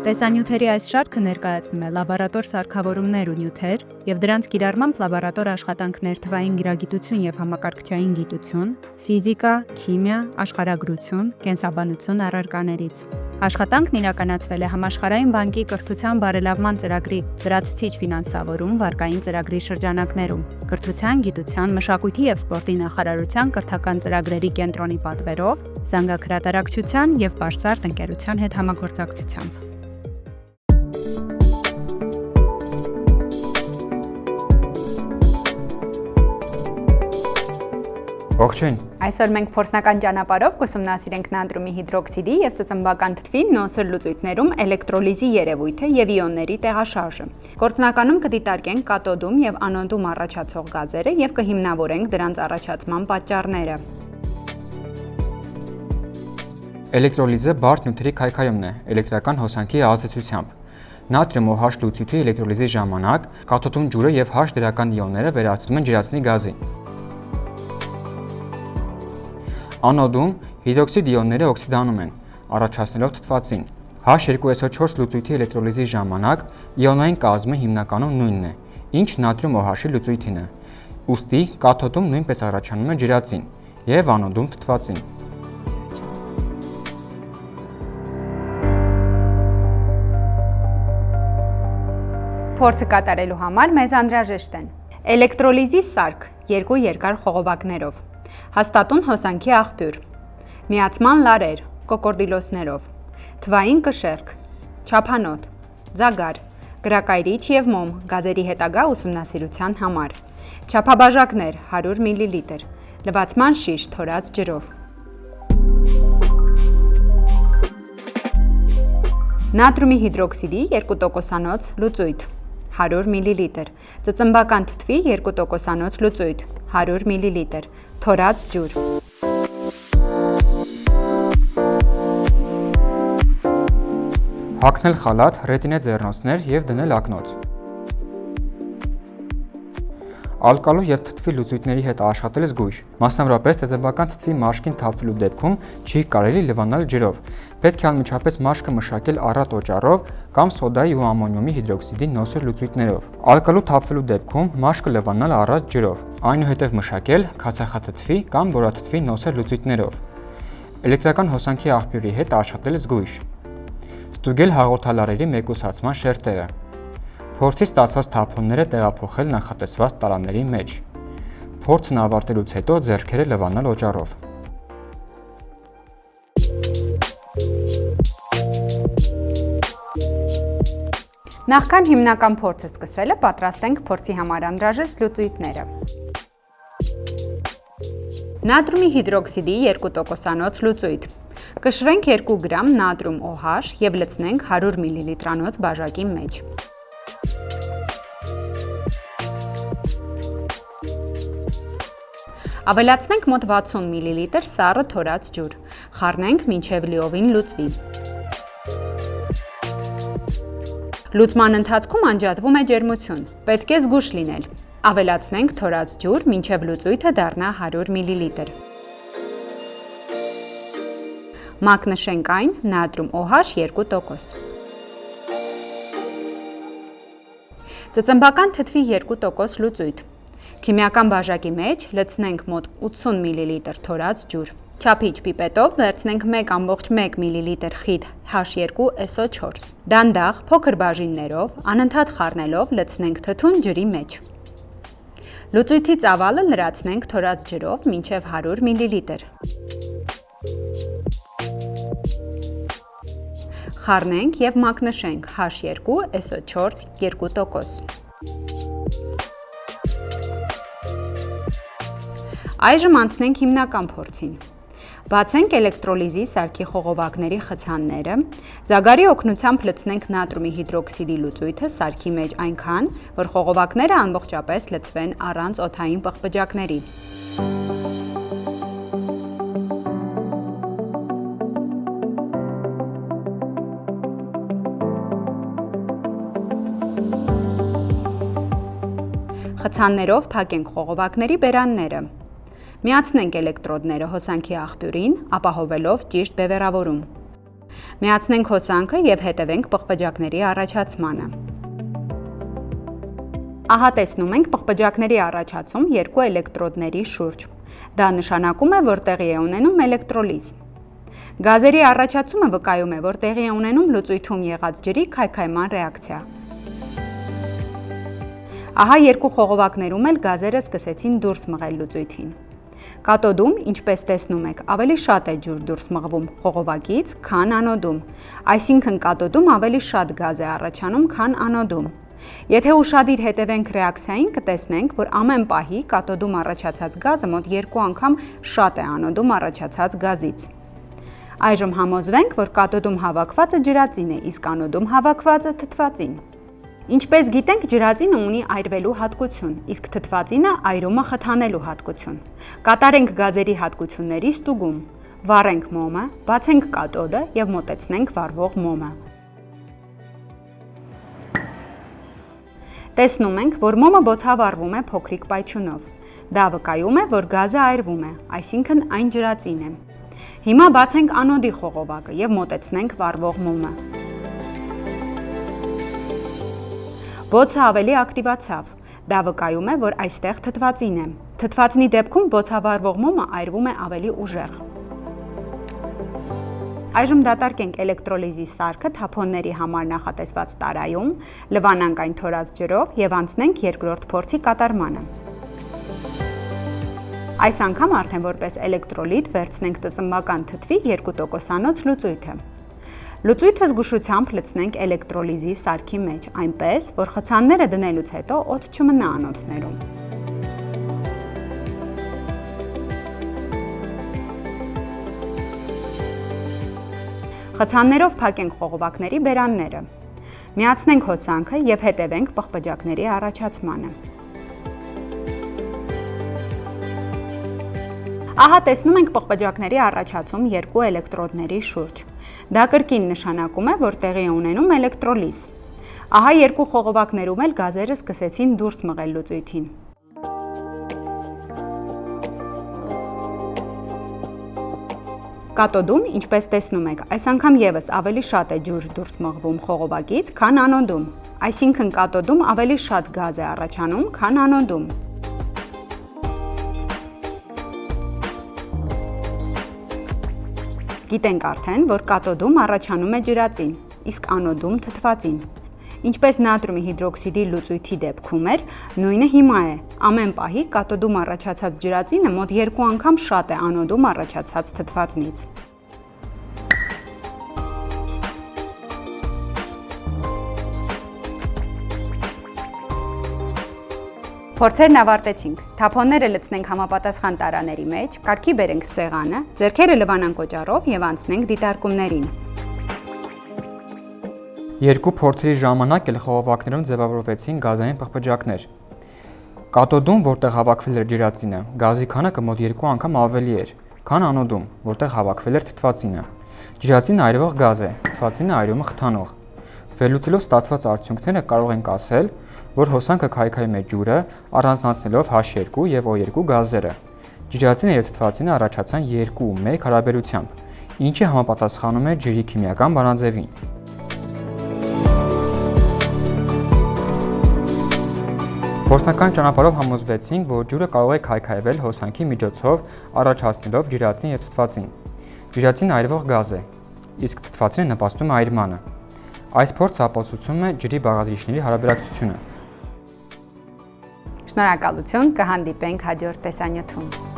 Տեսանյութերի այս շարքը ներկայացնում է լաբորատոր սարքավորումներ ու նյութեր և դրանց կիրառմամբ լաբորատոր աշխատանքներ թվային գիրագիտություն և համակարգչային գիտություն, ֆիզիկա, քիմիա, աշխարհագրություն, կենսաբանություն առարկաներից։ Աշխատանքն իրականացվել է Համաշխարհային բանկի կրթության բարելավման ծրագրի լրացուցիչ ֆինանսավորում վարկային ծրագրի շրջանակներում, Կրթության, գիտության, մշակույթի և սպորտի նախարարության կրթական ծրագրերի կենտրոնի պատվերով, զանգահրատարակչության և Բարսարդ ընկերության հետ համագործակցությամբ։ Ողջույն։ Այսօր մենք փորձնական ճանապարհով կուսումնասիրենք նատրիումի հիդրոքսիդի եւ ծծմբական թթվի նոսր լուծույթներում էլեկտրոլիզի երևույթը եւ իոնների տեղաշարժը։ Գործնականում կդիտարկենք կաթոդում եւ անոդում առաջացող գազերը եւ կհիմնավորենք դրանց առաջացման պատճառները։ Էլեկտրոլիզը բարդ նյութերի քայքայումն է էլեկտրական հոսանքի ազդեցությամբ։ Նատրիում OH լուծույթի էլեկտրոլիզի ժամանակ կաթոդում ջուրը եւ H դրական իոնները վերածվում են ջրածնի գազի։ Անոդում հիդրոքսիդ իոնները օքսիդանում են, առաջացնելով թթվածին։ H2SO4 լուծույթի էլեկտրոլիզի ժամանակ իոնային կազմը հիմնականում նույնն է, ինչ նատրիում OH-ի լուծույթին է։ Ուստի կաթոդում նույնպես առաջանում է ջրածին եւ անոդում թթվածին։ Փորձը կատարելու համար մեզ անհրաժեշտ են էլեկտրոլիզի սարք երկու երկար խողովակներով, հաստատուն հոսանքի աղբյուր, միացման լարեր կոկորդիլոսներով, թվային կշեռք, չափանոթ, ձագար, գրակայրիչ և մոմ գազերի հետագա ուսումնասիրության համար, չափաբաժակներ 100 մլ, լվացման շիշ թորած ջրով։ Նատրիումի հիդրոքսիդի 2%-անոց լուծույթ 100 մլ, ծծմբական թթվի 2%-անոց լուծույթ 100 մլ, թորած ջուր։ Հագնել խալաթ, ռետինե ձեռնոցներ և դնել ակնոց։ Ալկալու և թթվի լուծույթների հետ աշխատել զգույշ, մասնավորապես ծծմբական թթվի մաշկին թափվելու դեպքում չի կարելի լվանալ ջրով, պետք է անմիջապես մաշկը մշակել առատ օճառով կամ սոդայի ու ամոնիումի հիդրոքսիդի նոսր լուծույթներով։ Ալկալու թափվելու դեպքում մաշկը լվանալ առատ ջրով, այնուհետև մշակել քացախաթթվի կամ բորաթթվի նոսր լուծույթներով։ Էլեկտրական հոսանքի աղբյուրի հետ աշխատել զգույշ։ Ստուգել հաղորդալարերի մեկուսացման շերտերը։ Փորձից ստացված թափոնները տեղափոխել նախատեսված տարաների մեջ։ Փորձն ավարտելուց հետո ձեռքերը լվանալ օճառով։ Նախքան հիմնական փորձը սկսելը պատրաստենք փորձի համար անհրաժեշտ լուծույթները։ Նատրիումի հիդրոքսիդի 2%-անոց լուծույթ։ Կշռենք 2 գրամ նատրիում OH և լցնենք 100 մլ-անոց բաժակի մեջ։ Ավելացնենք մոտ 60 մլ սառը թորած ջուր, խառնենք մինչև լիովին լուծվի։ Լուծման ընթացքում անջատվում է ջերմություն, պետք է զգույշ լինել։ Ավելացնենք թորած ջուր, մինչև լուծույթը դառնա 100 մլ։ Մակնշենք այն նատրիում OH 2%։ Ծծմբական թթվի 2% լուծույթ։ Քիմիական բաժակի մեջ լցնենք մոտ 80 մլ թորած ջուր։ Չափիչ պիպետով վերցնենք 1,1 մլ խիտ H2SO4։ Դանդաղ, փոքր բաժիններով, անընդհատ խառնելով լցնենք թթուն ջրի մեջ։ Լուծույթի ծավալը լրացնենք թորած ջրով մինչև 100 մլ։ Խառնենք և մակնշենք H2SO4 2%։ Այժմ անցնենք հիմնական փորձին։ Բացենք էլեկտրոլիզի սարքի խողովակների խցանները, ձագարի օգնությամբ լցնենք նատրիումի հիդրոքսիդի լուծույթը սարքի մեջ այնքան, որ խողովակները ամբողջապես լցվեն առանց օդային պղպջակների։ Խցաններով փակենք խողովակների բերանները։ Միացնենք էլեկտրոդները հոսանքի աղբյուրին, ապահովելով ճիշտ բևեռավորում։ Միացնենք հոսանքը եւ հետևենք պղպջակների առաջացմանը։ Ահա տեսնում ենք պղպջակների առաջացում երկու էլեկտրոդների շուրջ։ Դա նշանակում է, որ տեղի է ունենում էլեկտրոլիզ։ Գազերի առաջացումը վկայում է, որ տեղի է ունենում լուծույթում եղած ջրի քայքայման ռեակցիա։ Ահա երկու խողովակներում էլ գազերը սկսեցին դուրս մղել լուծույթին։ Կաթոդում, ինչպես տեսնում եք, ավելի շատ է ջուր դուրս մղվում խողովակից, քան անոդում, այսինքն կաթոդում ավելի շատ գազ է առաջանում, քան անոդում։ Եթե ուշադիր հետևենք ռեակցիային, կտեսնենք, որ ամեն պահի կաթոդում առաջացած գազը մոտ 2 անգամ շատ է անոդում առաջացած գազից։ Այժմ համոզվենք, որ կաթոդում հավաքվածը ջրածին է, իսկ անոդում հավաքվածը թթվածին։ Ինչպես գիտենք, ջրածինը ունի այրվելու հատկություն, իսկ թթվածինը այրումը խթանելու հատկություն։ Կատարենք գազերի հատկությունների ստուգում։ Վառենք մոմը, բացենք կաթոդը եւ մոտեցնենք վառվող մոմը։ Տեսնում ենք, որ մոմը բոցավառվում է փոքրիկ պայթյունով։ Դա վկայում է, որ գազը այրվում է, այսինքն այն ջրածին է։ Հիմա բացենք անոդի խողովակը եւ մոտեցնենք վառվող մոմը։ Բոցը ավելի ակտիվացավ։ Դա վկայում է, որ այստեղ թթվածին է։ Թթվածնի դեպքում բոցավառվող մոմը այրվում է ավելի ուժեղ։ Այժմ դատարկենք էլեկտրոլիզի սարքը թափոնների համար նախատեսված տարայում, լվանանք այն թորած ջրով եւ անցնենք երկրորդ փորձի կատարմանը։ Այս անգամ արդեն որպես էլեկտրոլիտ վերցնենք ծծմբական թթվի 2%-անոց լուծույթը։ Լուծույթը զգուշությամբ լցնենք էլեկտրոլիզի սարքի մեջ, այնպես, որ խցանները դնելուց հետո օդ չմնա անոթներում։ Խցաններով փակենք խողովակների բերանները։ Միացնենք հոսանքը եւ հետևենք պղպջակների առաջացմանը։ Ահա տեսնում ենք պղպջակների առաջացում երկու էլեկտրոդների շուրջ։ Դա կրկին նշանակում է, որ տեղի է ունենում էլեկտրոլիզ։ Ահա երկու խողովակներում էլ գազերը սկսեցին դուրս մղել լուծույթին։ Կաթոդում, ինչպես տեսնում եք, այս անգամ եւս ավելի շատ է ջուր դուրս մղվում խողովակից, քան անոդում, այսինքն կաթոդում ավելի շատ գազ է առաջանում, քան անոդում։ Գիտենք արդեն, որ կաթոդում առաջանում է ջրածին, իսկ անոդում թթվածին։ Ինչպես նատրիումի հիդրոքսիդի լուծույթի դեպքում էր, նույնը հիմա է։ Ամեն պահի կաթոդում առաջացած ջրածինը մոտ 2 անգամ շատ է անոդում առաջացած թթվածնից։ Փորձերն ավարտեցինք։ Թափոնները լցնենք համապատասխան տարաների մեջ, կարգի բերենք սեղանը, ձեռքերը լվանանք օճառով եւ անցնենք դիտարկումներին։ Երկու փորձերի ժամանակ էլ խողովակներում ձևավորվեցին գազային պղպջակներ։ Կաթոդում, որտեղ հավաքվել էր ջրածինը, գազի քանակը մոտ 2 անգամ ավելի էր, քան անոդում, որտեղ հավաքվել էր թթվածինը։ Ջրածինը այրվող գազ է, թթվածինը այրումը խթանող։ Վերլուծելով ստացված արդյունքները կարող ենք ասել, որ հոսանքը քայքայում է ջուրը, առանձնացնելով H2 եւ O2 գազերը։ Ջրածինը եւ թթվածինը առաջացան 2:1 հարաբերությամբ, ինչը համապատասխանում է ջրի քիմիական բանաձևին։ Փորձնական ճանապարհով համոզվեցինք, որ ջուրը կարող է քայքայվել հոսանքի միջոցով, առաջացնելով ջրածին եւ թթվածին։ Ջրածինը այրվող գազ է, իսկ թթվածինը նպաստում է այրմանը։ Այս փորձը ապացուցում է ջրի բաղադրիչների հարաբերակցությունը։ Շնորհակալություն, կհանդիպենք հաջորդ տեսանյութում։